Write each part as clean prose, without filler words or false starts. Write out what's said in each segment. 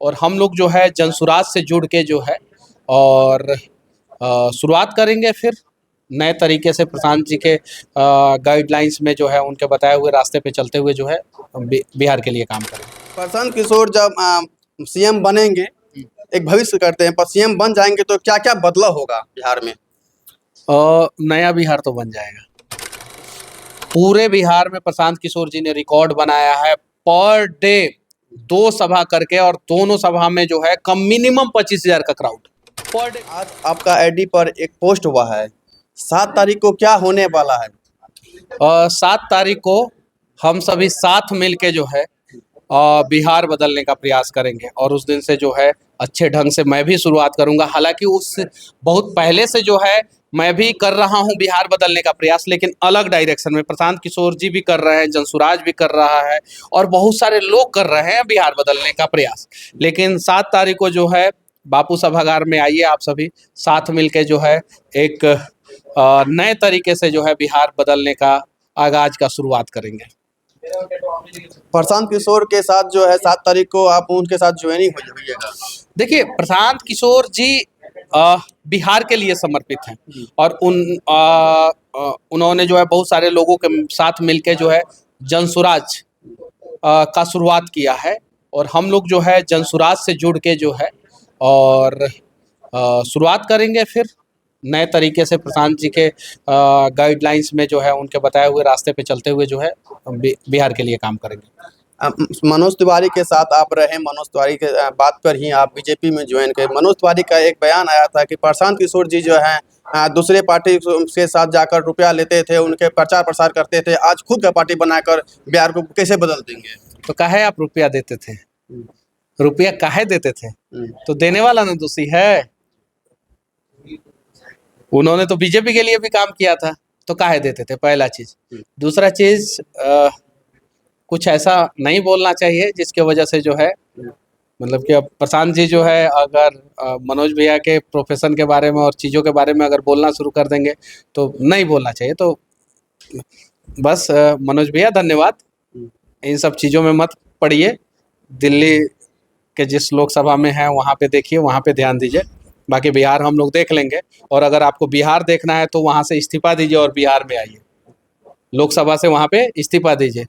और हम लोग जो है जनसुराज से जुड़ के जो है और शुरुआत करेंगे फिर नए तरीके से प्रशांत जी के गाइडलाइंस में जो है उनके बताए हुए रास्ते पे चलते हुए जो है बिहार के लिए काम करेंगे। प्रशांत किशोर जब सीएम बनेंगे, एक भविष्य करते हैं, पर सीएम बन जाएंगे तो क्या क्या बदलाव होगा बिहार में? नया बिहार तो बन जाएगा। पूरे बिहार में प्रशांत किशोर जी ने रिकॉर्ड बनाया है, पर डे 2 सभा करके, और दोनों सभा में जो है कम मिनिमम 25,000 का क्राउड पर डे। आज आपका आईडी पर एक पोस्ट हुआ है, 7 तारीख को क्या होने वाला है? 7 तारीख को हम सभी साथ मिलके जो है बिहार बदलने का प्रयास करेंगे, और उस दिन से जो है अच्छे ढंग से मैं भी शुरुआत करूंगा। हालांकि उस बहुत पहले से जो है मैं भी कर रहा हूं बिहार बदलने का प्रयास, लेकिन अलग डायरेक्शन में। प्रशांत किशोर जी भी कर रहे हैं, जनसुराज भी कर रहा है, और बहुत सारे लोग कर रहे हैं बिहार बदलने का प्रयास। लेकिन 7 तारीख को जो है बापू सभागार में आइए, आप सभी साथ मिलके जो है एक नए तरीके से जो है बिहार बदलने का आगाज का शुरुआत करेंगे। प्रशांत किशोर के साथ जो है 7 तारीख को आप उनके साथ ज्वाइनिंग होइएगा। देखिए, प्रशांत किशोर जी बिहार के लिए समर्पित हैं, और उन्होंने जो है बहुत सारे लोगों के साथ मिलके जो है जनसुराज का शुरुआत किया है, और हम लोग जो है जनसुराज से जुड़ के जो है और शुरुआत करेंगे फिर नए तरीके से प्रशांत जी के गाइडलाइंस में जो है उनके बताए हुए रास्ते पे चलते हुए जो है बिहार के लिए काम करेंगे। मनोज तिवारी के साथ आप रहे, मनोज तिवारी के बात पर ही आप बीजेपी में ज्वाइन करें। मनोज तिवारी का एक बयान आया था कि प्रशांत किशोर जी जो है दूसरे पार्टी के साथ जाकर रुपया लेते थे, उनके प्रचार प्रसार करते थे, आज खुद का पार्टी बनाकर बिहार को कैसे बदल देंगे? तो काहे आप रुपया देते थे? रुपया काहे देते थे? तो देने वाला ना दोषी है। उन्होंने तो बीजेपी के लिए भी काम किया था, तो काहे देते थे? पहला चीज। दूसरा चीज, कुछ ऐसा नहीं बोलना चाहिए जिसके वजह से जो है मतलब कि अब प्रशांत जी जो है अगर मनोज भैया के प्रोफेशन के बारे में और चीज़ों के बारे में अगर बोलना शुरू कर देंगे तो नहीं बोलना चाहिए। तो बस मनोज भैया धन्यवाद, इन सब चीज़ों में मत पड़िए। दिल्ली के जिस लोकसभा में है वहाँ पे देखिए, वहाँ पे ध्यान दीजिए। बाकी बिहार हम लोग देख लेंगे, और अगर आपको बिहार देखना है तो वहाँ से इस्तीफा दीजिए और बिहार में आइए। लोकसभा से वहाँ पे इस्तीफा दीजिए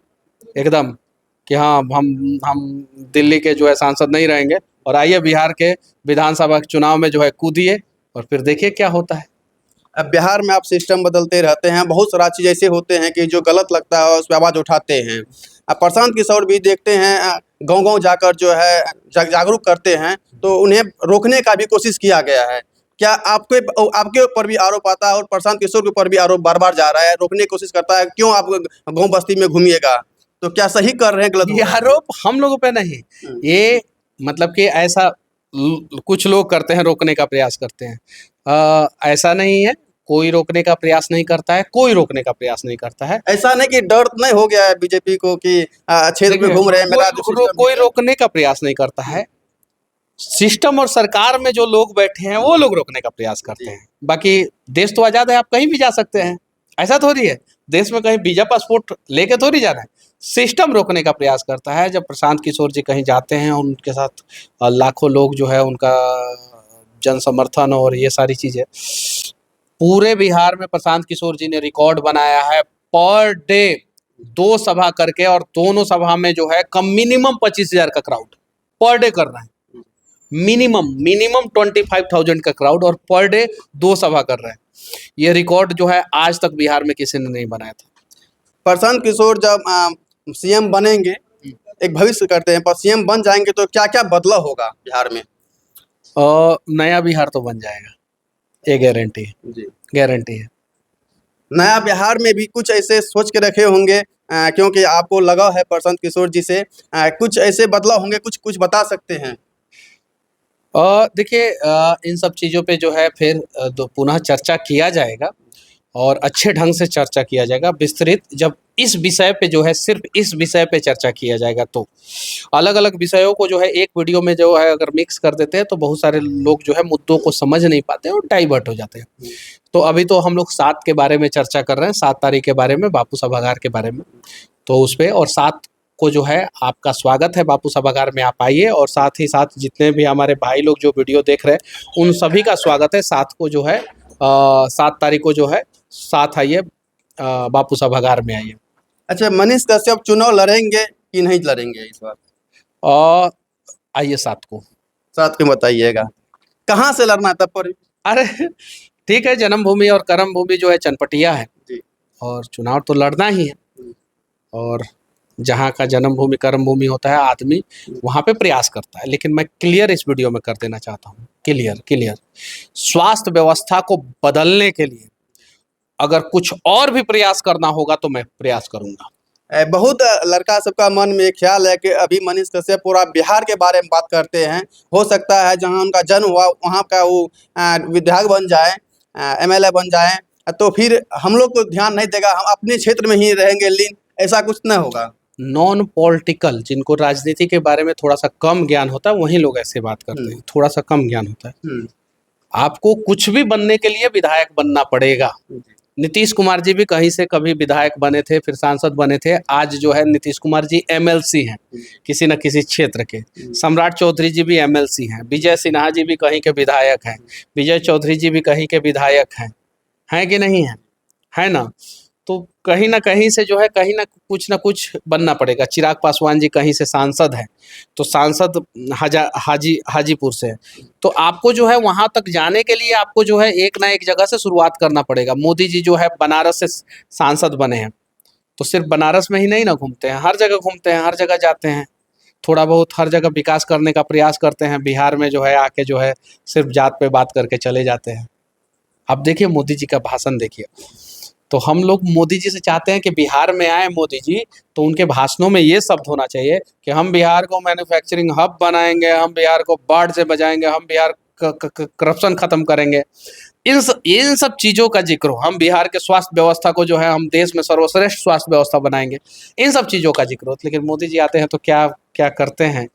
एकदम, कि हाँ हम दिल्ली के जो है सांसद नहीं रहेंगे, और आइए बिहार के विधानसभा के चुनाव में जो है कूदिए, और फिर देखिए क्या होता है। अब बिहार में आप सिस्टम बदलते रहते हैं, बहुत सारा चीज़ ऐसे होते हैं कि जो गलत लगता है उस पर आवाज़ उठाते हैं। अब प्रशांत किशोर भी देखते हैं गांव-गांव जाकर जो है जागरूक करते हैं, तो उन्हें रोकने का भी कोशिश किया गया है। क्या आपके ऊपर भी आरोप आता है और प्रशांत किशोर के ऊपर भी आरोप बार-बार जा रहा है, रोकने की कोशिश करता है, क्यों आप गाँव बस्ती में घूमिएगा? तो क्या सही कर रहे हैं, गलत? ये आरोप हम लोगों पे नहीं, ये मतलब कि ऐसा कुछ लोग करते हैं, रोकने का प्रयास करते हैं। ऐसा नहीं है, कोई रोकने का प्रयास नहीं करता है, कोई रोकने का प्रयास नहीं करता है। ऐसा नहीं कि डर नहीं हो गया है बीजेपी को कि क्षेत्र में घूम रहे हैं, मेरा कोई रोकने का प्रयास नहीं करता है। सिस्टम और सरकार में जो लोग बैठे हैं वो लोग रोकने का प्रयास करते हैं। बाकी देश तो आज़ाद है, आप कहीं भी जा सकते हैं, ऐसा थोड़ी है। देश में कहीं वीजा पासपोर्ट लेके थोड़ी जाना है। सिस्टम रोकने का प्रयास करता है। जब प्रशांत किशोर जी कहीं जाते हैं, उनके साथ लाखों लोग जो है उनका जन समर्थन और ये सारी चीज़ें। पूरे बिहार में प्रशांत किशोर जी ने रिकॉर्ड बनाया है, पर डे 2 सभा करके, और दोनों सभा में जो है कम मिनिमम 25,000 का क्राउड पर डे कर रहे हैं। मिनिमम 25,000 का क्राउड, और पर डे 2 सभा कर रहे हैं। ये रिकॉर्ड जो है आज तक बिहार में किसी ने नहीं बनाया था। प्रशांत किशोर जब सीएम बनेंगे, एक भविष्य करते हैं, पर सीएम बन जाएंगे तो क्या क्या बदलाव होगा बिहार में? नया बिहार तो बन जाएगा, ये गारंटी है जी, गारंटी है। नया बिहार में भी कुछ ऐसे सोच के रखे होंगे, क्योंकि आपको लगाव है प्रशांत किशोर जी से, कुछ ऐसे बदलाव होंगे, कुछ बता सकते हैं? देखिए, इन सब चीज़ों पे जो है फिर पुनः चर्चा किया जाएगा, और अच्छे ढंग से चर्चा किया जाएगा विस्तृत। जब इस विषय पे जो है सिर्फ इस विषय पे चर्चा किया जाएगा, तो अलग अलग विषयों को जो है एक वीडियो में जो है अगर मिक्स कर देते हैं तो बहुत सारे लोग जो है मुद्दों को समझ नहीं पाते हैं और डाइवर्ट हो जाते हैं। तो अभी तो हम लोग 7 के बारे में चर्चा कर रहे हैं, 7 तारीख के बारे में, बापू सभागार के बारे में। तो उस पर और 7 आपको जो है आपका स्वागत है बापू सभागार में, आप आइए। और साथ ही साथ जितने भी हमारे भाई लोग जो वीडियो देख रहे हैं उन सभी का स्वागत है। 7 को जो है 7 तारीख को जो है साथ आइए, बापू सभागार में आइए। अच्छा, मनीष कश्यप चुनाव लड़ेंगे कि नहीं लड़ेंगे इस बार? और आइए 7 को। 7 को बताइएगा, कहाँ से लड़ना है तब पर? अरे ठीक है, जन्मभूमि और कर्म भूमि जो है चनपटिया है, जी। और चुनाव तो लड़ना ही है। और जहाँ का जन्मभूमि कर्म भूमि होता है आदमी वहाँ पे प्रयास करता है। लेकिन मैं क्लियर इस वीडियो में कर देना चाहता हूँ, क्लियर स्वास्थ्य व्यवस्था को बदलने के लिए अगर कुछ और भी प्रयास करना होगा तो मैं प्रयास करूँगा। बहुत लड़का सबका मन में ख्याल है कि अभी मनीष कश्यप पूरा बिहार के बारे में बात करते हैं। हो सकता है जहां उनका जन्म हुआ वहां का वो विधायक बन जाए, एमएलए बन जाए, तो फिर हम लोग को ध्यान नहीं देगा, हम अपने क्षेत्र में ही रहेंगे लीन, ऐसा कुछ न होगा। नॉन पॉलिटिकल, जिनको राजनीति के बारे में थोड़ा सा कम ज्ञान होता है वही लोग ऐसे बात करते हैं, थोड़ा सा कम ज्ञान होता है। आपको कुछ भी बनने के लिए विधायक बनना पड़ेगा। नीतीश कुमार जी भी कहीं से कभी विधायक बने थे, फिर सांसद बने थे। आज जो है नीतीश कुमार जी एमएलसी हैं किसी न किसी क्षेत्र के। सम्राट चौधरी जी भी एमएलसी हैं। विजय सिन्हा जी भी कहीं के विधायक हैं। विजय चौधरी जी भी कहीं के विधायक हैं कि नहीं है? है ना? तो कहीं ना कहीं से जो है कहीं ना कुछ बनना पड़ेगा। चिराग पासवान जी कहीं से सांसद हैं, तो सांसद हाजीपुर से है। तो आपको जो है वहां तक जाने के लिए आपको जो है एक ना एक जगह से शुरुआत करना पड़ेगा। मोदी जी जो है बनारस से सांसद बने हैं, तो सिर्फ बनारस में ही नहीं ना घूमते हैं, हर जगह घूमते हैं, हर जगह जाते हैं, थोड़ा बहुत हर जगह विकास करने का प्रयास करते हैं। बिहार में जो है आके जो है सिर्फ जात पे बात करके चले जाते हैं। अब देखिए मोदी जी का भाषण देखिए। तो हम लोग मोदी जी से चाहते हैं कि बिहार में आए मोदी जी, तो उनके भाषणों में ये शब्द होना चाहिए कि हम बिहार को मैन्युफैक्चरिंग हब बनाएंगे, हम बिहार को बाढ़ से बचाएंगे, हम बिहार करप्शन खत्म करेंगे। इन सब चीज़ों का जिक्र हो। हम बिहार के स्वास्थ्य व्यवस्था को जो है हम देश में सर्वश्रेष्ठ स्वास्थ्य व्यवस्था बनाएंगे, इन सब चीज़ों का जिक्र हो। लेकिन मोदी जी आते हैं तो क्या क्या करते हैं,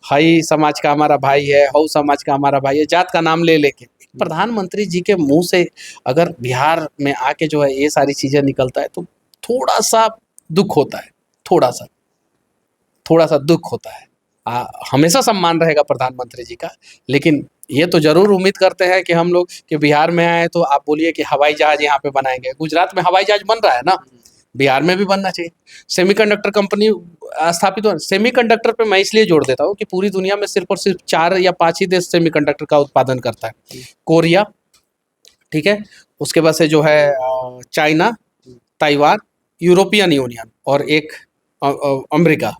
हाई समाज का हमारा भाई है, हऊ समाज का हमारा भाई है, जात का नाम ले लेके। प्रधानमंत्री जी के मुंह से अगर बिहार में आके जो है ये सारी चीज़ें निकलता है तो थोड़ा सा दुख होता है, थोड़ा सा दुख होता है। हमेशा सम्मान रहेगा प्रधानमंत्री जी का, लेकिन ये तो जरूर उम्मीद करते हैं कि हम लोग कि बिहार में आए तो आप बोलिए कि हवाई जहाज यहाँ पे बनाएंगे। गुजरात में हवाई जहाज बन रहा है ना, बिहार में भी बनना चाहिए। सेमीकंडक्टर कंपनी स्थापित हो। सेमीकंडक्टर पे मैं इसलिए जोड़ देता हूँ कि पूरी दुनिया में सिर्फ और सिर्फ 4 या 5 ही देश सेमीकंडक्टर का उत्पादन करता है। कोरिया, ठीक है, उसके बाद से जो है चाइना, ताइवान, यूरोपियन यूनियन और एक अमेरिका।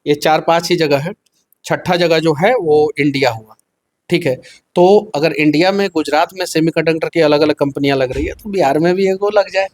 ये 4-5 ही जगह है। छठा जगह जो है वो इंडिया हुआ, ठीक है। तो अगर इंडिया में गुजरात में सेमीकंडक्टर की अलग अलग कंपनियां लग रही है तो बिहार में भी एक वो लग जाए।